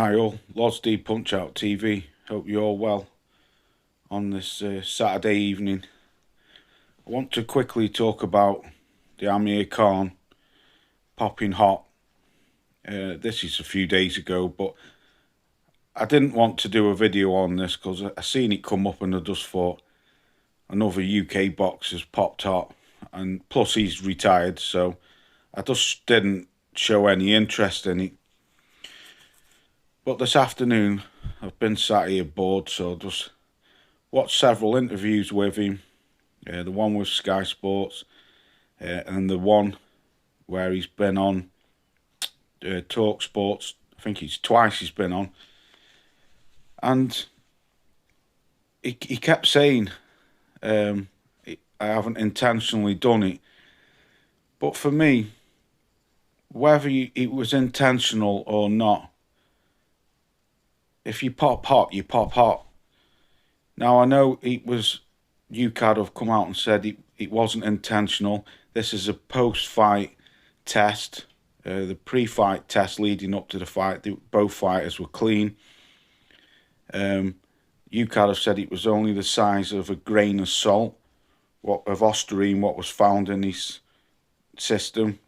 Hi all, Lods D Punch Out TV. Hope you're all well on this Saturday evening. I want to quickly talk about the Amir Khan popping hot. This is a few days ago, but I didn't want to do a video on this because I seen it come up and I just thought another UK boxer's popped hot, and plus he's retired, so I just didn't show any interest in it. But this afternoon, I've been sat here bored, so I just watched several interviews with him. The one with Sky Sports, and the one where he's been on Talk Sports. I think it's twice he's been on. And he kept saying, I haven't intentionally done it. But for me, whether it was intentional or not, if you pop hot, you pop hot. Now, I know UKAD have come out and said it wasn't intentional. This is a post-fight test. The pre-fight test leading up to the fight, both fighters were clean. UKAD have said it was only the size of a grain of salt, of Ostarine, what was found in his system.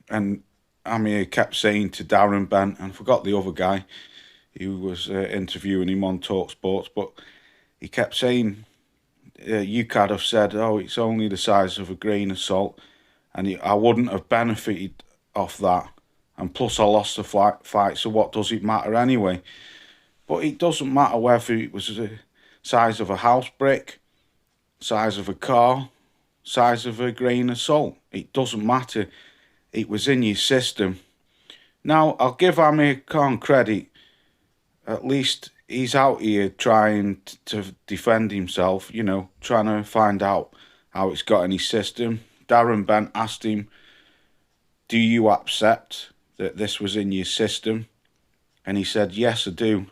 And Amir kept saying to Darren Bent, and I forgot the other guy who was interviewing him on Talk Sports, but he kept saying, UKAD have said, oh, it's only the size of a grain of salt, and I wouldn't have benefited off that, and plus I lost the fight, so what does it matter anyway? But it doesn't matter whether it was the size of a house brick, size of a car, size of a grain of salt. It doesn't matter. It was in your system. Now, I'll give Amir Khan credit. At least he's out here trying to defend himself, trying to find out how it's got in his system. Darren Bent asked him, do you accept that this was in your system? And he said, yes, I do.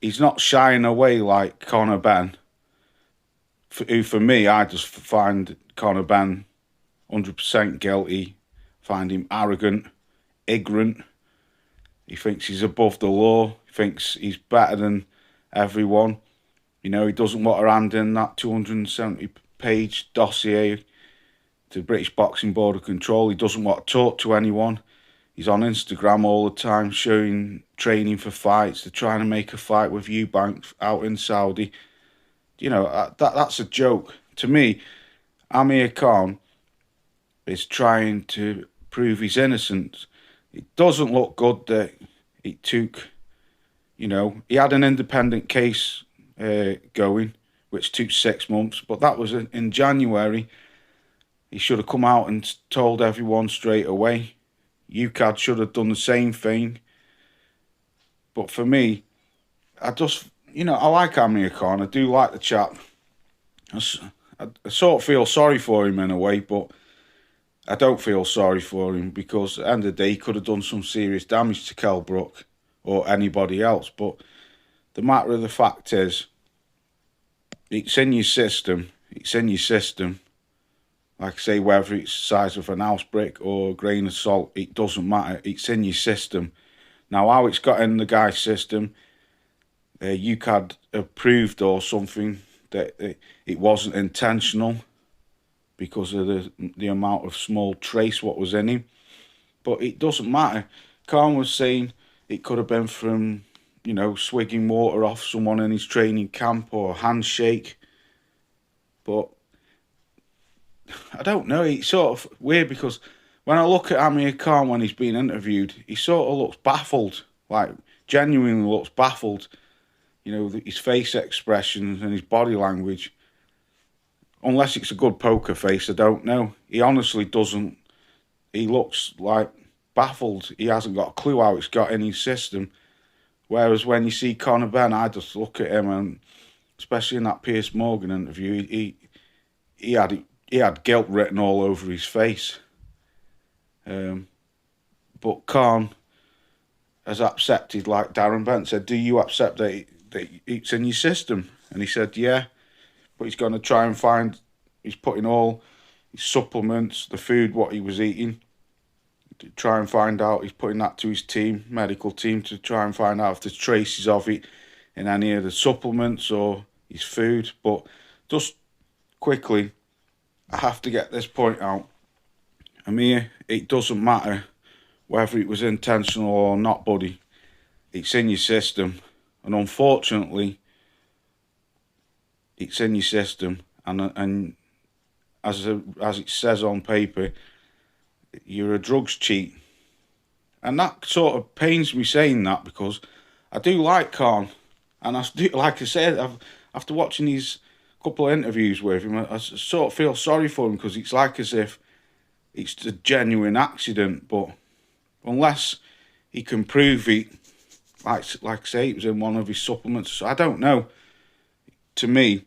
He's not shying away like Conor Benn, who for me, I just find Conor Benn 100% guilty, find him arrogant, ignorant. He thinks he's above the law. He thinks he's better than everyone. He doesn't want to hand in that 270-page dossier to the British Boxing Board of Control. He doesn't want to talk to anyone. He's on Instagram all the time showing training for fights. They're trying to make a fight with Eubank out in Saudi. That's a joke. To me, Amir Khan is trying to prove his innocence. It doesn't look good that it took, he had an independent case going, which took 6 months, but that was in January. He should have come out and told everyone straight away. UKAD should have done the same thing. But for me, I like Amir Khan. I do like the chap. I sort of feel sorry for him in a way, but I don't feel sorry for him because at the end of the day, he could have done some serious damage to Kell Brook or anybody else. But the matter of the fact is, it's in your system. It's in your system. Like I say, whether it's the size of an house brick or a grain of salt, it doesn't matter. It's in your system. Now, how it's got in the guy's system, UKAD approved or something that it wasn't intentional, because of the amount of small trace what was in him. But it doesn't matter. Khan was saying it could have been from, swigging water off someone in his training camp or a handshake. But I don't know. It's sort of weird because when I look at Amir Khan when he's being interviewed, he sort of looks baffled, like genuinely looks baffled. His face expressions and his body language. Unless it's a good poker face, I don't know. He honestly doesn't. He looks like baffled. He hasn't got a clue how it's got in his system. Whereas when you see Conor Benn, I just look at him, and especially in that Piers Morgan interview, he had guilt written all over his face. But Khan has accepted, like Darren Bent said, do you accept that it's in your system? And he said, yeah. But he's going to try and he's putting all his supplements, the food, what he was eating, to try and find out. He's putting that to his team, medical team, to try and find out if there's traces of it in any of the supplements or his food. But just quickly, I have to get this point out. Amir, it doesn't matter whether it was intentional or not, buddy. It's in your system, and unfortunately, it's in your system. And as it says on paper, you're a drugs cheat, and that sort of pains me saying that, because I do like Khan, and I do, like I said, after watching these couple of interviews with him, I sort of feel sorry for him, because it's like as if it's a genuine accident. But unless he can prove it, like I say, it was in one of his supplements, so I don't know. To me,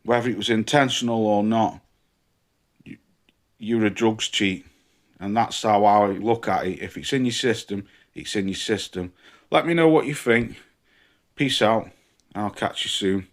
whether it was intentional or not, you're a drugs cheat. And that's how I look at it. If it's in your system, it's in your system. Let me know what you think. Peace out, and I'll catch you soon.